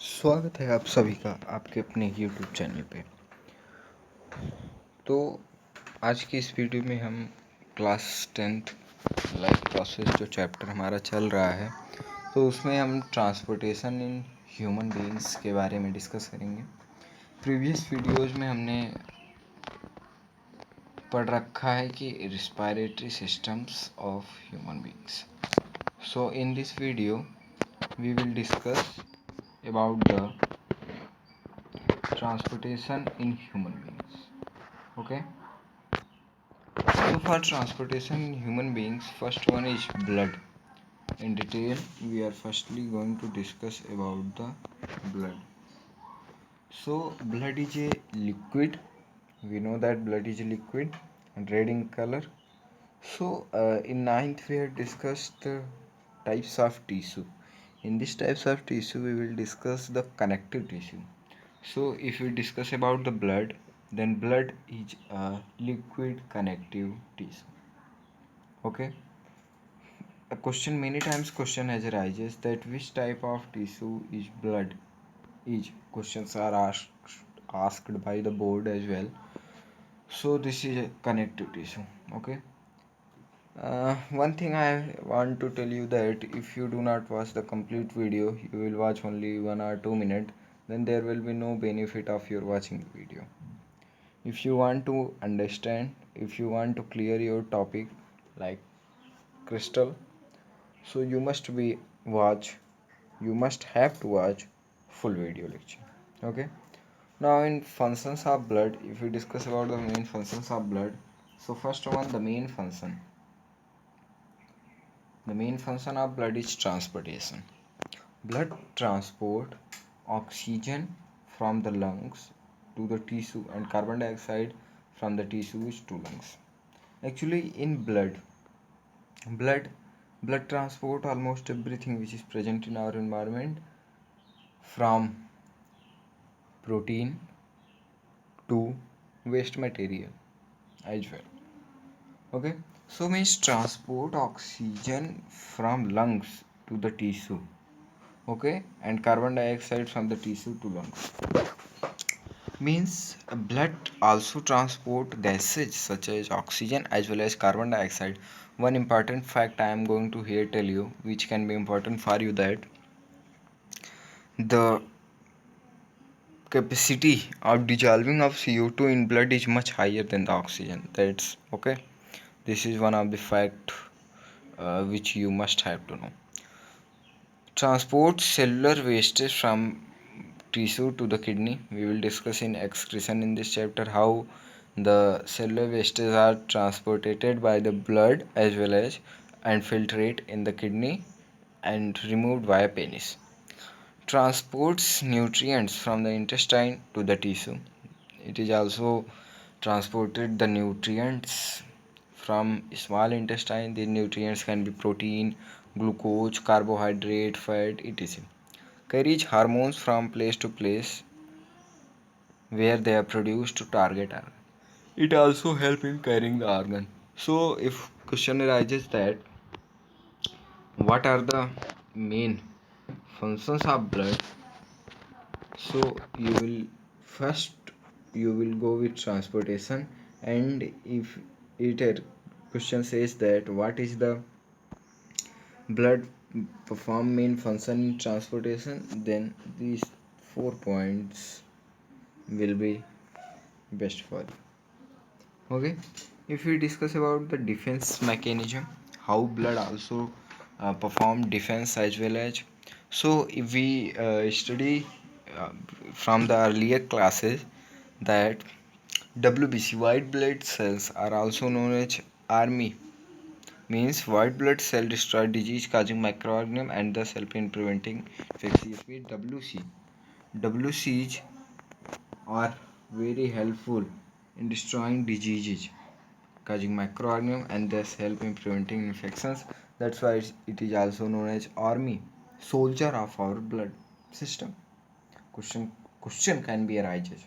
स्वागत है आप सभी का आपके अपने YouTube चैनल पे। तो आज की इस वीडियो में हम क्लास 10th लाइफ प्रोसेस जो चैप्टर हमारा चल रहा है तो उसमें हम ट्रांसपोर्टेशन इन ह्यूमन बीइंग्स के बारे में डिस्कस करेंगे। प्रीवियस वीडियोज़ में हमने पढ़ रखा है कि respiratory systems of human beings. So in this video we will discuss about the transportation in human beings. Okay, so for transportation in human beings, first one is blood. In detail we are firstly going to discuss about the blood. So blood is a liquid. We know that blood is a liquid and red in color. So in ninth we have discussed the types of tissue. In these types of tissue we will discuss the connective tissue. So if we discuss about the blood, then blood is a liquid connective tissue. Okay, a question, many times question has arises that which type of tissue is blood is. Questions are asked by the board as well. So this is a connective tissue. Okay, one thing I want to tell you that if you do not watch the complete video, you will watch only 1 or 2 minutes, then there will be no benefit of your watching the video. If you want to understand, if you want to clear your topic like crystal, so you must have to watch full video lecture. Okay, now in functions of blood, if we discuss about the main functions of blood, so first one, the main function of blood is transportation. Blood transport oxygen from the lungs to the tissue and carbon dioxide from the tissues to lungs. Actually in blood blood transport almost everything which is present in our environment, from protein to waste material as well. Okay, so means transport oxygen from lungs to the tissue, okay, and carbon dioxide from the tissue to lungs. Means blood also transport gases such as oxygen as well as carbon dioxide. One important fact I am going to here tell you, which can be important for you, that the capacity of dissolving of CO2 in blood is much higher than the oxygen. That's okay. This is one of the fact which you must have to know. Transport cellular wastage from tissue to the kidney. We will discuss in excretion in this chapter how the cellular wastes are transported by the blood as well as and filtrate in the kidney and removed via penis. Transports nutrients from the intestine to the tissue. It is also transported the nutrients from small intestine. The nutrients can be protein, glucose, carbohydrate, fat, etc. Carries hormones from place to place where they are produced to target organ. It also helps in carrying the organ. So if question arises that what are the main functions of blood, so first you will go with transportation, and if it question says that what is the blood perform main function in transportation, then these 4 points will be best for you. Okay, if we discuss about the defense mechanism, how blood also perform defense as well as, so if we study uh, from the earlier classes that WBC, white blood cells, are also known as army. Means white blood cell destroy disease causing microorganism and thus help in preventing infectious. WCs are very helpful in destroying diseases causing microorganism and thus help in preventing infections. That's why it is also known as army, soldier of our blood system. Question can be arises.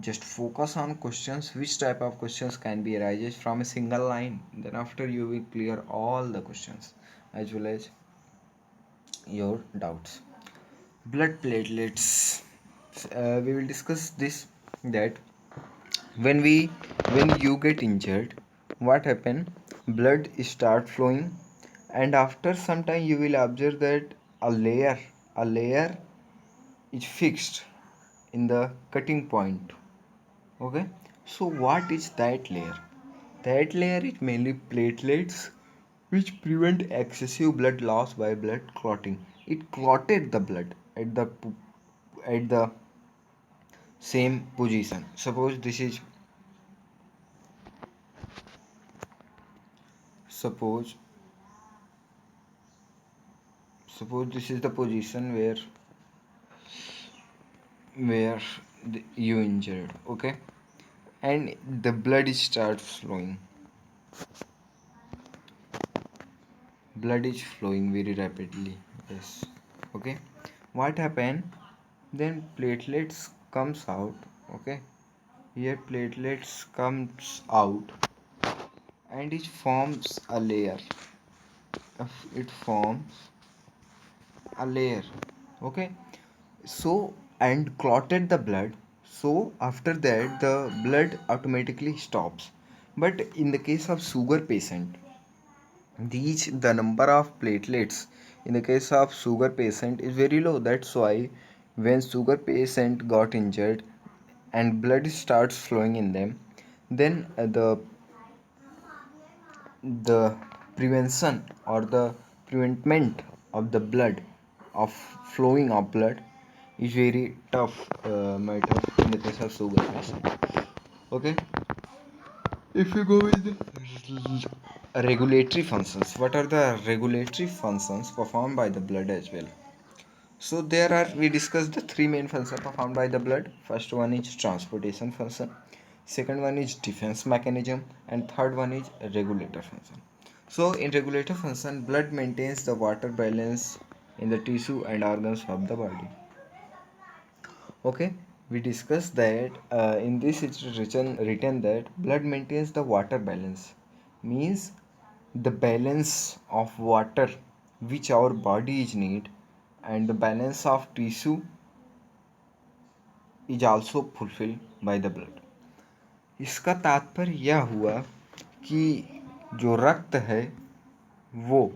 Just focus on questions, which type of questions can be arises from a single line. Then after you will clear all the questions as well as your doubts. Blood platelets. We will discuss this, that when we when you get injured, what happen? Blood start flowing, and after some time you will observe that a layer is fixed in the cutting point. Okay, so what is that layer? That layer is mainly platelets, which prevent excessive blood loss by blood clotting. It clotted the blood at the same position. Suppose suppose this is the position where you injured. Okay, and the blood starts flowing. Blood is flowing very rapidly. Yes. Okay, what happened? Then platelets comes out. Okay, here platelets comes out, and it forms a layer. It forms a layer. Okay, so, and clotted the blood. So after that the blood automatically stops. But in the case of sugar patient, the number of platelets in the case of sugar patient is very low. That's why when sugar patient got injured and blood starts flowing in them, then the prevention or the preventment of the blood, of flowing of blood, is very tough matter in the case of sugar patient. Okay, if you go with the regulatory functions, what are the regulatory functions performed by the blood as well? So there are, we discussed the three main functions performed by the blood. First one is transportation function, second one is defense mechanism, and third one is regulator function. So in regulator function, blood maintains the water balance in the tissue and organs of the body. Okay, we discussed that in this it's written that blood maintains the water balance, means the balance of water which our body is need, and the balance of tissue is also fulfilled by the blood. इसका तात्पर्य यह हुआ कि जो रक्त है वो,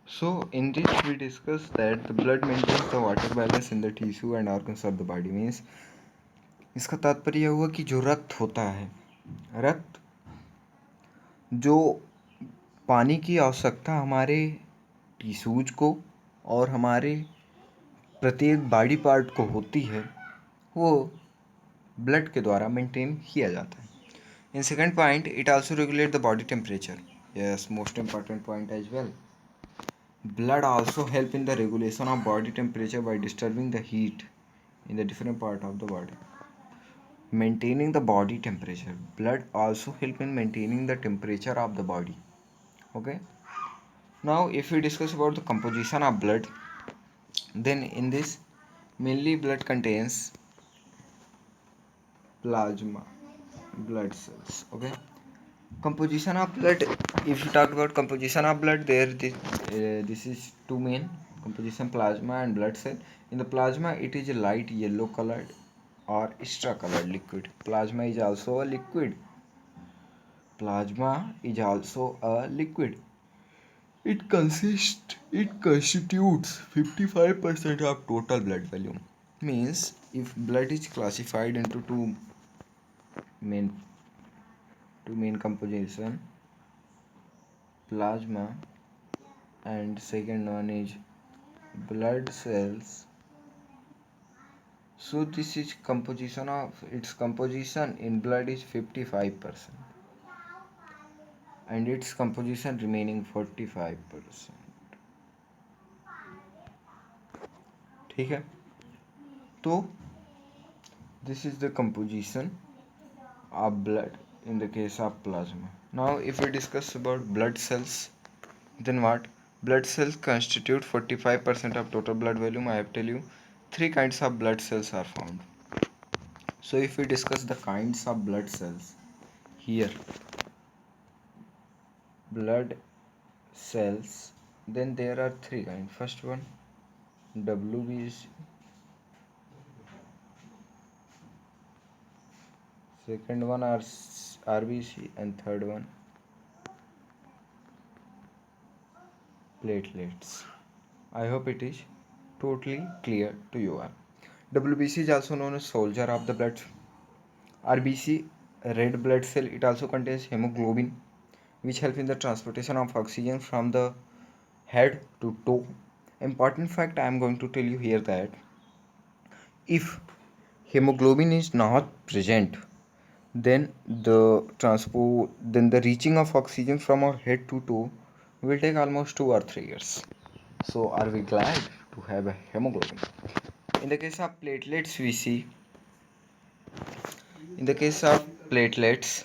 so in this we discussed that the blood maintains the water balance in the tissue and organs of the body, means इसका तात्पर्य यह हुआ कि जो रक्त होता है, रक्त जो पानी की आवश्यकता हमारे टिश्यूज को और हमारे प्रत्येक बॉडी पार्ट को होती है, वो ब्लड के द्वारा मेंटेन किया जाता है. In second point, it also regulate the body temperature. Yes, most important point as well. Blood also help in the regulation of body temperature by disturbing the heat in the different part of the body. Maintaining the body temperature. Blood also help in maintaining the temperature of the body. Okay. Now, if we discuss about the composition of blood, then in this, mainly blood contains plasma, blood cells. Okay. Composition of blood. If you talk about composition of blood, this is two main composition: plasma and blood cell. In the plasma, it is a light yellow colored or extra colored liquid. Plasma is also a liquid. Plasma is also a liquid. It constitutes 55% of total blood volume. Means if blood is classified into main two main composition, plasma, and second one is blood cells. So this is composition of its composition in blood is 55%, and its composition remaining 45%. ठीक है, तो this is the composition of blood in the case of plasma. Now if we discuss about blood cells, then what? Blood cells constitute 45% of total blood volume. I have tell you three kinds of blood cells are found. So if we discuss the kinds of blood cells, here blood cells Then there are three kinds. First one, WBC. Second one are RBC, and third one platelets. I hope it is totally clear to you all. WBC is also known as soldier of the blood. RBC, red blood cell, it also contains hemoglobin, which help in the transportation of oxygen from the head to toe. Important fact I am going to tell you here that if hemoglobin is not present, then the reaching of oxygen from our head to toe will take almost 2 or 3 years. So are we glad to have a hemoglobin? In the case of platelets, we see in the case of platelets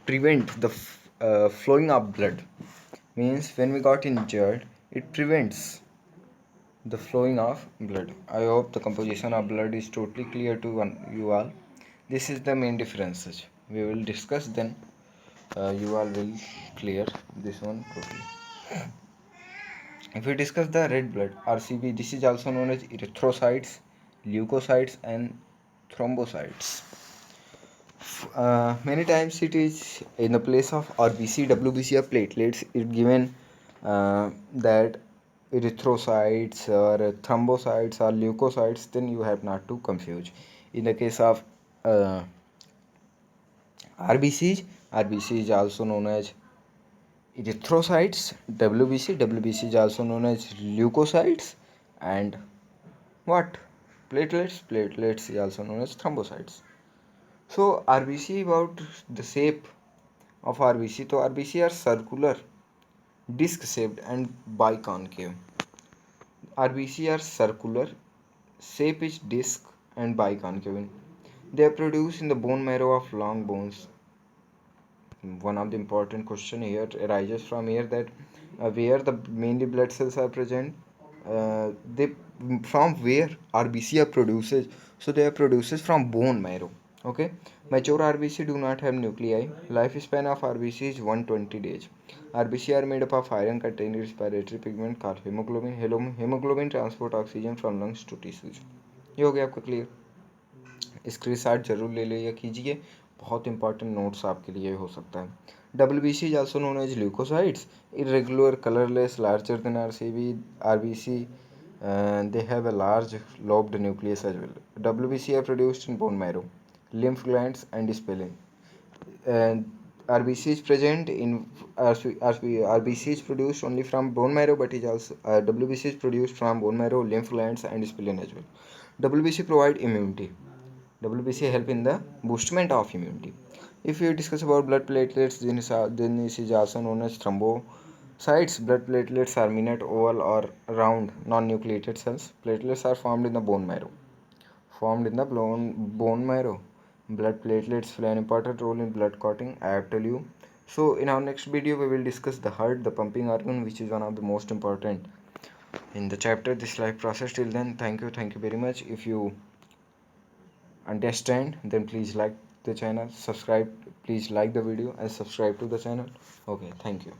prevent the flowing of blood. Means when we got injured, it prevents the flowing of blood. I hope the composition of blood is totally clear to you all. This is the main differences we will discuss, then you all will clear this one totally. If we discuss the red blood, RCB, this is also known as erythrocytes, leukocytes, and thrombocytes. Many times it is in the place of RBC, WBC, or platelets, it given that erythrocytes or thrombocytes or leukocytes, then you have not to confuse. In the case of RBCs, RBC is also known as erythrocytes. WBC is also known as leukocytes, and what? Platelets is also known as thrombocytes. So RBC, about the shape of RBC. So RBC are circular, disc shaped, and biconcave. RBC are circular, shape is disc, and biconcave. They are produced in the bone marrow of long bones. One of the important question here arises from here that where the mainly blood cells are present, they from where RBC are produces. So they are produces from bone marrow. Okay, mature RBC do not have nuclei. Lifespan of RBC is 120 days. RBC are made up of iron containing respiratory pigment called hemoglobin. Hemoglobin transport oxygen from lungs to tissues. ये हो गया आपका clear? Screenshot जरूर ले लिया कीजिए, बहुत important notes आपके लिए हो सकता है. WBC is also known as leukocytes, irregular, colorless, larger than RBC, and they have a large lobed nucleus as well. WBC are produced in bone marrow, lymph glands, and spleen. And RBC is present in RBC is produced only from bone marrow, but is also WBC is produced from bone marrow, lymph glands, and spleen as well. WBC provide immunity. WBC help in the boostment of immunity. If we discuss about blood platelets, then this is also known as thrombocytes. Blood platelets are minute, oval, or round non-nucleated cells. Platelets are formed in the bone marrow. Bone marrow. Blood platelets play an important role in blood clotting, I have tell you. So in our next video we will discuss the heart, the pumping organ, which is one of the most important in the chapter this life process. Till then, thank you very much. If you understand, then please like the channel, subscribe, please like the video and subscribe to the channel. Okay, thank you.